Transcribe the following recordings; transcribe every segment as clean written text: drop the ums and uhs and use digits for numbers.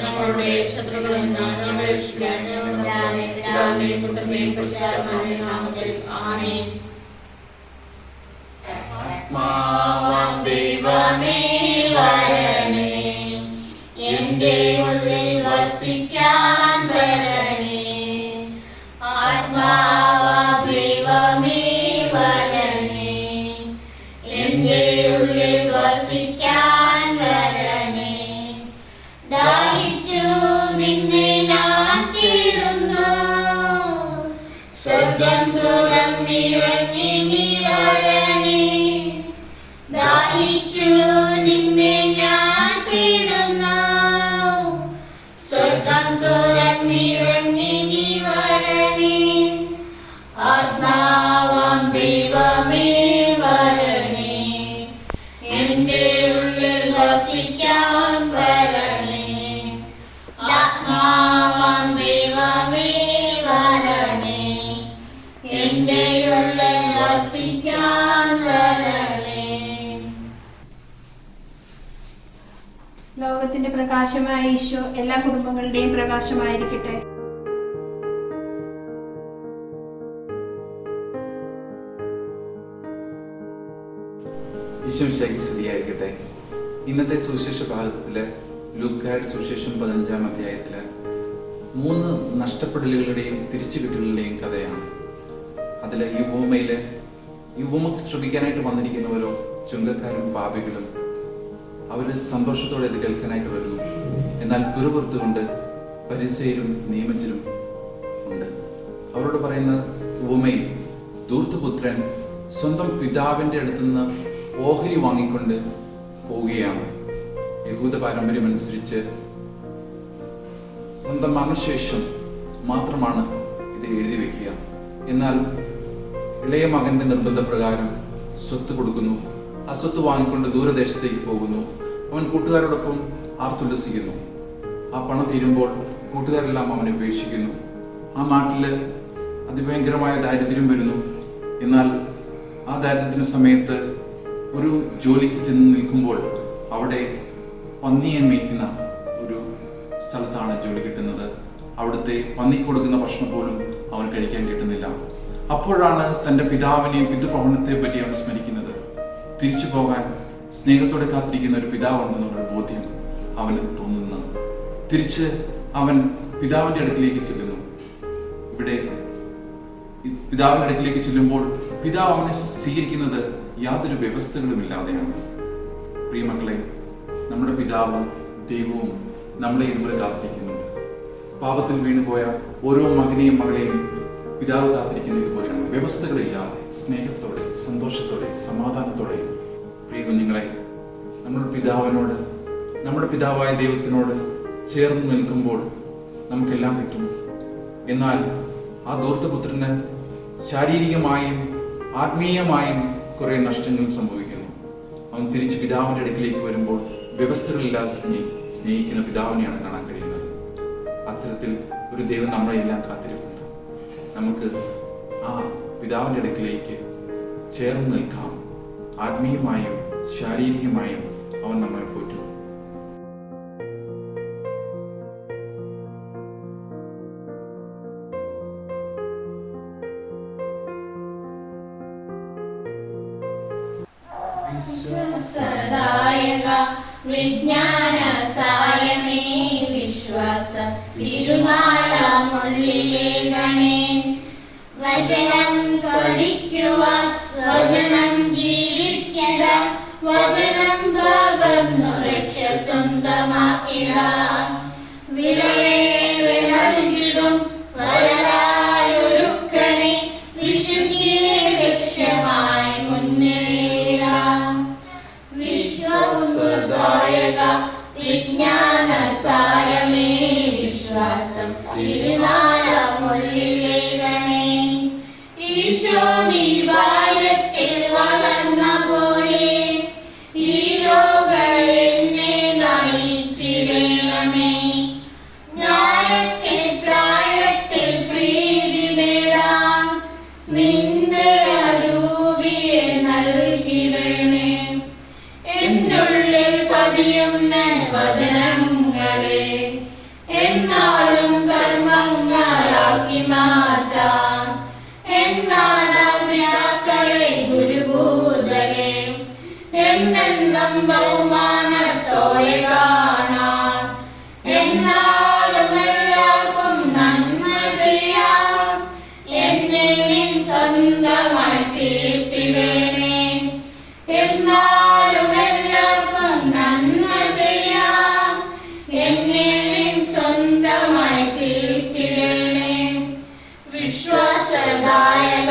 ഞങ്ങളുടെ ശത്രുക്കളിൽ നിന്ന് രക്ഷിക്കാൻ പിതാവിനെയും പുത്രനെയും പരിശുദ്ധാത്മാവിനെയും നാമത്തിൽ ആമേൻ. ആത്മാവാം ദൈവമേ വരണേ, എന്റെ ഉള്ളിൽ വസിക്കാൻ വരണേ. ആത്മാവാം ദൈവമേ വരണേ, എന്റെ ഉള്ളിൽ വസിക്കാൻ വരണേ. ദാഹിച്ചു നിന്നെ ഞാൻ തേടുന്നു, സ്വർഗം തുറന്നിറങ്ങി നീ വരണേ. ദാഹിച്ചു നിന്നെ ഞാൻ തേടുന്നു, സ്വർഗം തുറന്നിറങ്ങി നീ വരണേ. ആത്മാവാം ദൈവമേ വരണേ, എന്റെ ഉള്ളിൽ വസിക്കാൻ വരണേ. ആത്മാവാം ദൈവമേ വരണേ, എന്റെ ഉള്ളിൽ വസിക്കാൻ വരണേ. ലോകത്തിന്റെ പ്രകാശമായ ഈശോ എല്ലാ കുടുംബങ്ങളുടെയും പ്രകാശമായിരിക്കട്ടെ. ഈശോയ്ക്ക് സ്തുതിയായിരിക്കട്ടെ. ഇന്നത്തെ സുവിശേഷ ഭാഗത്തില് ലൂക്കായുടെ സുവിശേഷം 15-ാം അധ്യായത്തില് 3 നഷ്ടപ്പെടലുകളുടെയും തിരിച്ചുകിട്ടലുകളുടെയും കഥയാണ്. അതില് ഈ ഉപമ ശ്രമിക്കാനായിട്ട് വന്നിരിക്കുന്നവരോ ചുങ്കക്കാരും പാപികളും അവര് സന്തോഷത്തോടെ ഇത് കേൾക്കാനായിട്ട് വരുന്നു. എന്നാൽ പിറുപുറത്തുകൊണ്ട് പരിസയരും നിയമജ്ഞരും ഉണ്ട്. അവരോട് പറയുന്ന ഉപമയിൽ ധൂർത്തപുത്രൻ സ്വന്തം പിതാവിന്റെ അടുത്തുനിന്ന് ഓഹരി വാങ്ങിക്കൊണ്ട് പോവുകയാണ്. യഹൂദ പാരമ്പര്യം അനുസരിച്ച് സ്വന്തം മരണശേഷം മാത്രമാണ് ഇത് എഴുതി വെക്കുക. എന്നാൽ ഇളയ മകന്റെ നിർബന്ധപ്രകാരം സ്വത്ത് കൊടുക്കുന്നു. ആ സ്വത്ത് വാങ്ങിക്കൊണ്ട് ദൂരദേശത്തേക്ക് പോകുന്നു. അവൻ കൂട്ടുകാരോടൊപ്പം ആർത്തുല്ലസിക്കുന്നു. ആ പണം തീരുമ്പോൾ കൂട്ടുകാരെല്ലാം അവനെ ഉപേക്ഷിക്കുന്നു. ആ നാട്ടില് അതിഭയങ്കരമായ ദാരിദ്ര്യം വരുന്നു. എന്നാൽ ആ ദാരിദ്ര്യ സമയത്ത് ഒരു ജോലിക്ക് ചെന്ന് നിൽക്കുമ്പോൾ അവിടെ പന്നിയെ മേയ്ക്കുന്ന ഒരു സ്ഥലത്താണ് ജോലി കിട്ടുന്നത്. അവിടുത്തെ പന്നി കൊടുക്കുന്ന ഭക്ഷണം പോലും അവന് കഴിക്കാൻ കിട്ടുന്നില്ല. അപ്പോഴാണ് തൻ്റെ പിതാവിനെയും പിതൃഭവനത്തെ പറ്റി അവൻ സ്മരിക്കുന്നത്. തിരിച്ചു പോകാൻ സ്നേഹത്തോടെ കാത്തിരിക്കുന്ന ഒരു പിതാവുണ്ടെന്നുള്ള ബോധ്യം അവന് തോന്നുന്നു. തിരിച്ച് അവൻ പിതാവിൻ്റെ അടുക്കിലേക്ക് ചെല്ലുന്നു. ഇവിടെ പിതാവിൻ്റെ അടുക്കിലേക്ക് ചെല്ലുമ്പോൾ പിതാവ് അവനെ സ്വീകരിക്കുന്നത് യാതൊരു വ്യവസ്ഥകളുമില്ലാതെയാണ്. പ്രിയമക്കളെ, നമ്മുടെ പിതാവും ദൈവവും നമ്മളെ ഇതുപോലെ കാത്തിരിക്കുന്നുണ്ട്. പാപത്തിൽ വീണുപോയ ഓരോ മകനെയും മകളെയും പിതാവ് കാത്തിരിക്കുന്നത് ഇതുപോലെയാണ്. വ്യവസ്ഥകളില്ലാതെ സ്നേഹത്തോടെ സന്തോഷത്തോടെ സമാധാനത്തോടെ. പ്രിയ കുഞ്ഞുങ്ങളെ, നമ്മുടെ പിതാവിനോട്, നമ്മുടെ പിതാവായ ദൈവത്തിനോട് ചേർന്ന് നിൽക്കുമ്പോൾ നമുക്കെല്ലാം കിട്ടും. എന്നാൽ ആ ധൂർത്തപുത്രന് ശാരീരികമായും ആത്മീയമായും കുറെ നഷ്ടങ്ങൾ സംഭവിക്കുന്നു. അവൻ തിരിച്ച് പിതാവിന്റെ അടുക്കിലേക്ക് വരുമ്പോൾ വ്യവസ്ഥകളില്ലാതെ സ്നേഹിക്കുന്ന പിതാവിനെയാണ് കാണാൻ കഴിയുന്നത്. അത്തരത്തിൽ ഒരു ദൈവം നമ്മളെല്ലാം കാത്തിരിപ്പുണ്ട്. നമുക്ക് ആ പിതാവിന്റെ അടുക്കിലേക്ക് ചേർന്ന് നിൽക്കാം. ആത്മീയമായും ശാരീരികമായും അവൻ നമ്മളെ പോറ്റും. സദായക വിജ്ഞാന സായമേ വിശ്വാസം തിരുനാളമുള്ളിലേകണേ. വചനം പഠിക്കുവാൻ, വചനം ജീവിച്ചിടാൻ, വചനം പകർന്നു രക്ഷ സ്വന്തമാക്കിടാൻ വിലയേറെ നൽകിടും വരദായൊരുക്കണേ. വിശുദ്ധിയെ ലക്ഷ്യമായി മുന്നേറാം. വിശ്വാസദായക വിജ്ഞാന സായമേ വിശ്വാസം തിരുനാളമുള്ളിലേകണേ. ഈശോ നിർവാണത്തിൽ വളർന്ന പോലെ ഈ ലോക എന്നെ നയിച്ചിടണമേ. ന്യായത്തിൽ പ്രായത്തിൽ പ്രീതി നേടാൻ നിന്റെ അരൂപിയെ നൽകിടണേ. എന്നുള്ളിൽ പതിയുന്ന ദൈവങ്ങളാക്കി മാറ്റാം. എന്നാദാപിതാക്കളെ ഗുരുഭൂതരെ എന്നെന്നും ബഹുമാനത്തോടെ കാണാം. എന്നാലും എല്ലാവർക്കും നന്മ ചെയ്യാം. എന്നെ നിൻ സ്വന്തമായി തീർത്തിടേണേ. എന്നാലും എല്ലാവർക്കും നന്മ ചെയ്യാം. എന്നെ നിൻ സ്വന്തമായി തീർത്തിടേണേ. വിശ്വാസദായക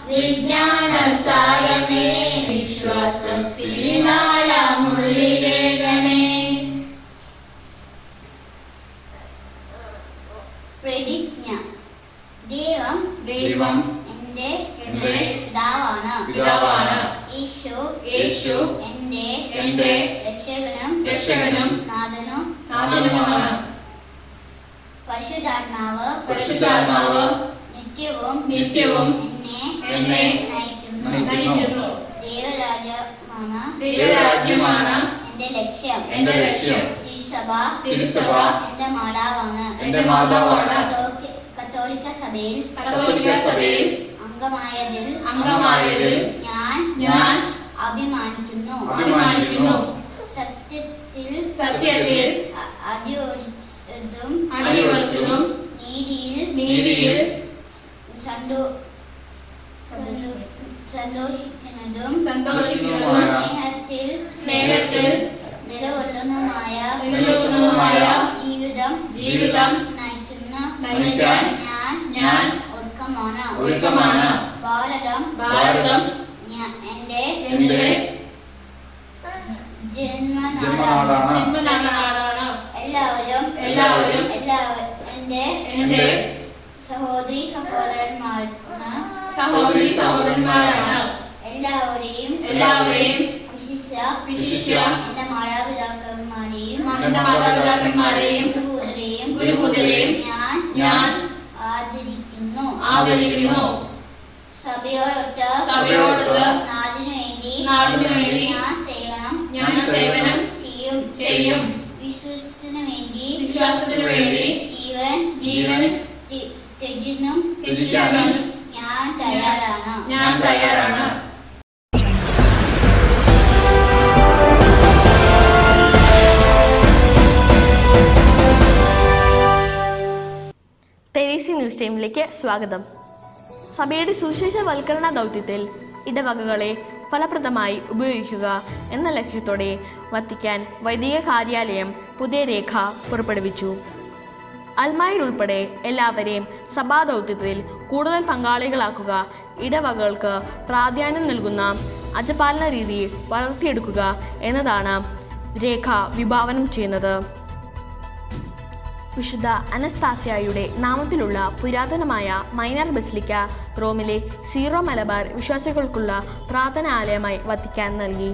വിജ്ഞാനസാരമേ വിശ്വാസത്തിനാളമുള്ളിലേകണേ. പ്രതിജ്ഞ. ദൈവം എന്റെ പിതാവാണ്. യേശു എന്റെ രക്ഷകനും നാഥനുമാണ്. പരിശുദ്ധാത്മാവ് നിത്യവും എന്നെ നയിക്കുന്നു. ദൈവരാജ്യമാണ് എന്റെ ലക്ഷ്യം. തിരുസഭ എന്റെ മാതാവാണ്. കത്തോലിക്ക സഭയിൽ അംഗമായതിൽ ഞാൻ അഭിമാനിക്കുന്നു. സത്യത്തിൽ അടിയൊളിച്ചതും നീതിയിൽ സന്തോഷിക്കുന്നതും സ്നേഹത്തിൽ നിലകൊള്ളുന്നതുമായ ജീവിതം നയിക്കാൻ ഞാൻ ഒരുക്കമാണ്. ഭാരതം എന്റെ ജന്മനാടാണ്. എല്ലാവരും എന്റെ സഹോദരി സഹോദരന്മാരാണ്. എല്ലാവരെയും വിശിഷ്യ എന്റെ മാതാപിതാക്കന്മാരെയും ഗുരുഭൂതരെയും ഞാൻ ആദരിക്കുന്നു. സഭയോടൊത്ത് നാടിനു വേണ്ടി ഞാൻ സേവനം ചെയ്യും. വിശ്വാസത്തിനു വേണ്ടി ജീവൻ ത്യജിക്കാനും ഞാൻ തയ്യാറാണ്. തെരേസ്യൻ ന്യൂസ് ടൈമിലേക്ക് സ്വാഗതം. സഭയുടെ സുവിശേഷവൽക്കരണ ദൗത്യത്തിൽ ഇടവകകളെ ഫലപ്രദമായി ഉപയോഗിക്കുക എന്ന ലക്ഷ്യത്തോടെ വത്തിക്കാൻ വൈദിക കാര്യാലയം പുതിയ രേഖ പുറപ്പെടുവിച്ചു. അൽമായർ ഉൾപ്പെടെ എല്ലാവരെയും സഭാദൗത്യത്തിൽ കൂടുതൽ പങ്കാളികളാക്കുക, ഇടവകകൾക്ക് പ്രാധാന്യം നൽകുന്ന അജപാലന രീതി വളർത്തിയെടുക്കുക എന്നതാണ് രേഖ വിഭാവനം ചെയ്യുന്നത്. വിശുദ്ധ അനസ്താസ്യായുടെ നാമത്തിലുള്ള പുരാതനമായ മൈനർ ബസിലിക്ക റോമിലെ സീറോ മലബാർ വിശ്വാസികൾക്കുള്ള പ്രാർത്ഥനാലയമായി വത്തിക്കാൻ നൽകി.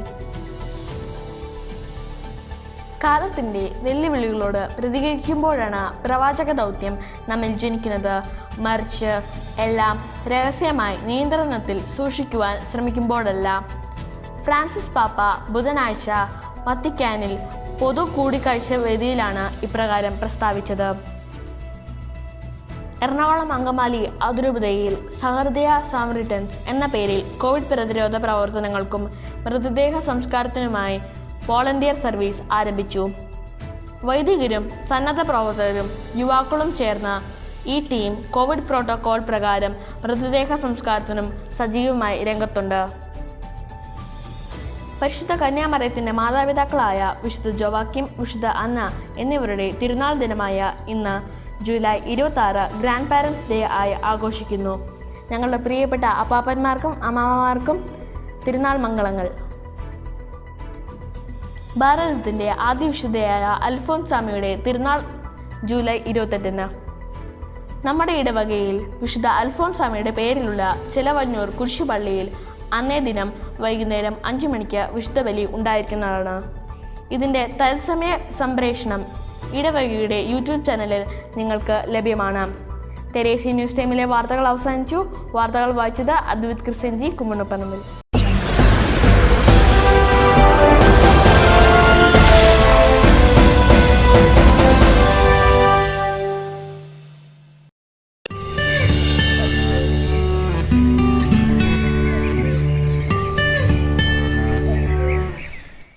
കാലത്തിൻ്റെ വെല്ലുവിളികളോട് പ്രതികരിക്കുമ്പോഴാണ് പ്രവാചക ദൗത്യം നമ്മിൽ ജനിക്കുന്നത്. മറിച്ച് എല്ലാം രഹസ്യമായി നിയന്ത്രണത്തിൽ സൂക്ഷിക്കുവാൻ ശ്രമിക്കുമ്പോഴല്ല. ഫ്രാൻസിസ് പാപ്പ ബുധനാഴ്ച വത്തിക്കാനിൽ പൊതു കൂടിക്കാഴ്ച വേദിയിലാണ് ഇപ്രകാരം പ്രസ്താവിച്ചത്. എറണാകുളം അങ്കമാലി അതിരൂപതയിൽ സഹൃദയ സാമറിറ്റൻസ് എന്ന പേരിൽ കോവിഡ് പ്രതിരോധ പ്രവർത്തനങ്ങൾക്കും മൃതദേഹ സംസ്കാരത്തിനുമായി വോളണ്ടിയർ സർവീസ് ആരംഭിച്ചു. വൈദികരും സന്നദ്ധ പ്രവർത്തകരും യുവാക്കളും ചേർന്ന് ഈ ടീം കോവിഡ് പ്രോട്ടോകോൾ പ്രകാരം മൃതദേഹ സംസ്കാരത്തിനും സജീവമായി രംഗത്തുണ്ട്. പരിശുദ്ധ കന്യാമറിയത്തിൻ്റെ മാതാപിതാക്കളായ വിശുദ്ധ ജോവാക്കിം, വിശുദ്ധ അന്ന എന്നിവരുടെ തിരുനാൾ ദിനമായ ഇന്ന് ജൂലൈ 26 ഗ്രാൻഡ് പാരൻസ് ഡേ ആയി ആഘോഷിക്കുന്നു. ഞങ്ങളുടെ പ്രിയപ്പെട്ട അപ്പാപ്പന്മാർക്കും അമ്മാമ്മമാർക്കും തിരുനാൾ മംഗളങ്ങൾ. ഭാരതത്തിൻ്റെ ആദ്യ വിശുദ്ധയായ അൽഫോൻസാമയുടെ തിരുനാൾ ജൂലൈ 28. നമ്മുടെ ഇടവകയിൽ വിശുദ്ധ അൽഫോൻസാമയുടെ പേരിലുള്ള ചെലവന്നൂർ കുരിശുപള്ളിയിൽ അന്നേ ദിനം വൈകുന്നേരം 5 മണിക്ക് വിശുദ്ധ ബലി ഉണ്ടായിരിക്കുന്നതാണ്. ഇതിൻ്റെ തത്സമയ സംപ്രേഷണം ഇടവകയുടെ യൂട്യൂബ് ചാനലിൽ നിങ്ങൾക്ക് ലഭ്യമാണ്. തെരേസ്യൻ ന്യൂസ് ടൈമിലെ വാർത്തകൾ അവസാനിച്ചു. വാർത്തകൾ വായിച്ചത് അദ്വൈത് ക്രിസ്ത്യൻജി കുമ്മണ്ണപ്പനമ്പിൽ.